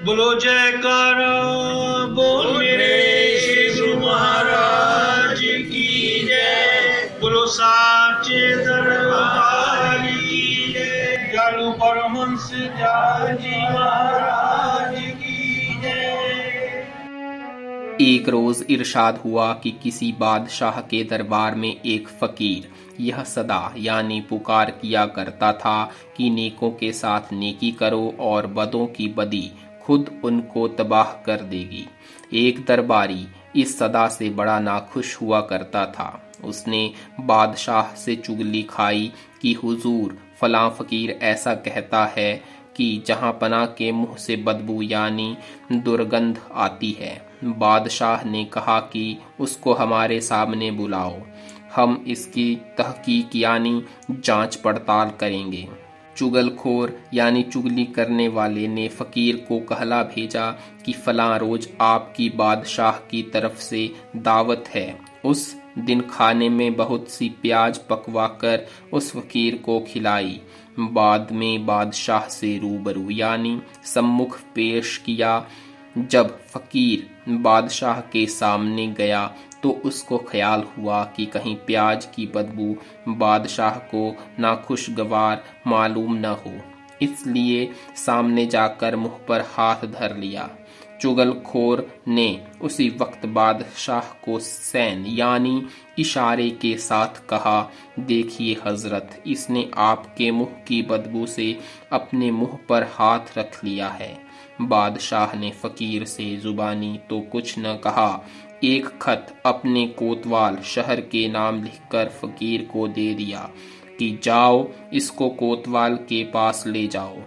बोलो जयकारा बोल मेरे श्री गुरु महाराज की जय। बोलो साचे दरबार की जय। जालू परमहंस जाल जी महाराज की जय। एक रोज इरशाद हुआ कि किसी बादशाह के दरबार में एक फकीर यह सदा यानी पुकार किया करता था कि नेकों के साथ नेकी करो और बदों की बदी खुद उनको तबाह कर देगी। एक दरबारी इस सदा से बड़ा नाखुश हुआ करता था। उसने बादशाह से चुगली खाई कि हुजूर फलां फकीर ऐसा कहता है कि जहां पना के मुंह से बदबू यानी दुर्गंध आती है। बादशाह ने कहा कि उसको हमारे सामने बुलाओ, हम इसकी तहकीक यानी जांच पड़ताल करेंगे। चुगलखोर यानी चुगली करने वाले ने फकीर को कहला भेजा कि फलां रोज आपकी बादशाह की तरफ से दावत है। उस दिन खाने में बहुत सी प्याज पकवा कर उस फकीर को खिलाई। बाद में बादशाह से रूबरू यानी सम्मुख पेश किया। जब फकीर बादशाह के सामने गया तो उसको ख्याल हुआ कि कहीं प्याज की बदबू बादशाह को नाखुशगवार मालूम न हो, इसलिए सामने जाकर मुंह पर हाथ धर लिया। चुगलखोर ने उसी वक्त बादशाह को सैन यानी इशारे के साथ कहा, देखिए हजरत, इसने आपके मुंह की बदबू से अपने मुंह पर हाथ रख लिया है। बादशाह ने फकीर से जुबानी तो कुछ न कहा, एक खत अपने कोतवाल शहर के नाम लिखकर फकीर को दे दिया कि जाओ इसको कोतवाल के पास ले जाओ।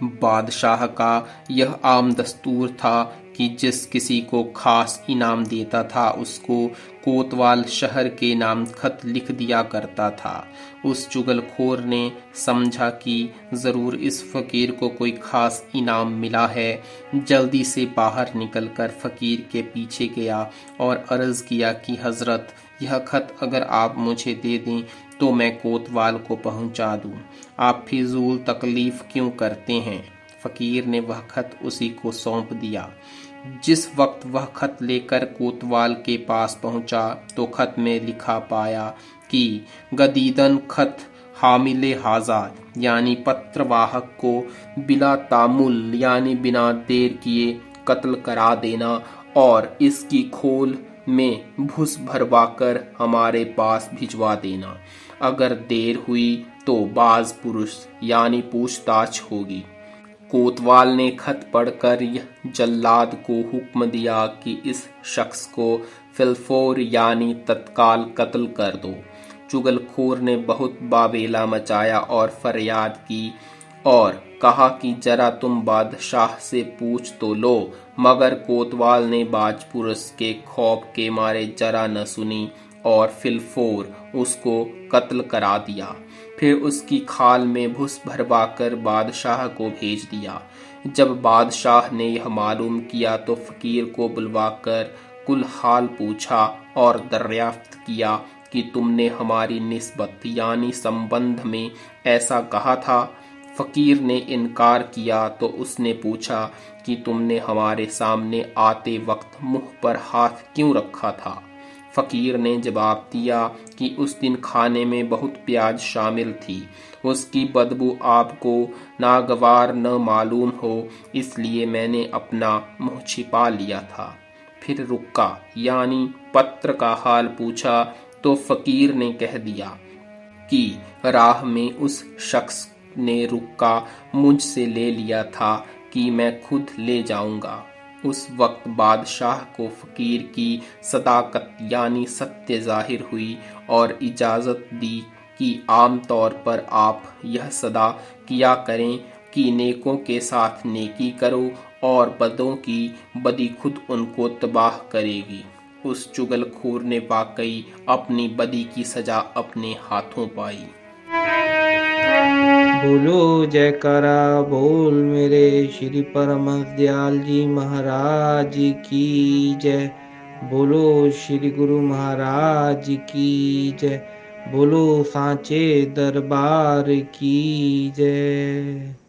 बादशाह का यह आम दस्तूर था कि जिस किसी को खास इनाम देता था उसको कोतवाल शहर के नाम खत लिख दिया करता था। उस चुगलखोर ने समझा कि जरूर इस फकीर को कोई खास इनाम मिला है। जल्दी से बाहर निकलकर फकीर के पीछे गया और अर्ज किया कि हजरत, यह खत अगर आप मुझे दे दें तो मैं कोतवाल को पहुंचा दूं। आप फिजूल तकलीफ क्यों करते हैं? फकीर ने वह खत उसी को सौंप दिया। जिस वक्त वह खत लेकर कोतवाल के पास पहुंचा तो खत में लिखा पाया कि गदीदन खत हामिले हाजा यानी पत्रवाहक को बिला तामुल यानी बिना देर किए कत्ल करा देना और इसकी खोल में भुस भरवाकर हमारे पास भिजवा देना। अगर देर हुई तो बाज पुरुष यानी पूछताछ होगी। कोतवाल ने खत पढ़कर यह जल्लाद को हुक्म दिया कि इस शख्स को फिलफोर यानी तत्काल कत्ल कर दो। चुगलखोर ने बहुत बाबेला मचाया और फरियाद की और कहा कि जरा तुम बादशाह से पूछ तो लो, मगर कोतवाल ने बाजपुरुष के खौफ के मारे जरा न सुनी और फिलफोर उसको कत्ल करा दिया। फिर उसकी खाल में भुस भरवाकर बादशाह को भेज दिया। जब बादशाह ने यह मालूम किया तो फकीर को बुलवाकर कुल हाल पूछा और दरियाफ्त किया कि तुमने हमारी निस्बत यानी संबंध में ऐसा कहा था। फकीर ने इनकार किया तो उसने पूछा कि तुमने हमारे सामने आते वक्त मुंह पर हाथ क्यों रखा था? फकीर ने जवाब दिया कि उस दिन खाने में बहुत प्याज शामिल थी, उसकी बदबू आपको नागवार न मालूम हो, इसलिए मैंने अपना मुंह छिपा लिया था। फिर रुक्का यानी पत्र का हाल पूछा तो फकीर ने कह दिया कि राह में उस शख्स ने रुक्का मुझसे ले लिया था कि मैं खुद ले जाऊंगा। उस वक्त बादशाह को फकीर की सदाकत यानी सत्य जाहिर हुई और इजाजत दी कि आम तौर पर आप यह सदा किया करें कि नेकों के साथ नेकी करो और बदों की बदी खुद उनको तबाह करेगी। उस चुगलखोर ने वाकई अपनी बदी की सजा अपने हाथों पाई। बोलो जयकारा बोल मेरे श्री परमहंस दयाल जी महाराज की जय। बोलो श्री गुरु महाराज की जय। बोलो सांचे दरबार की जय।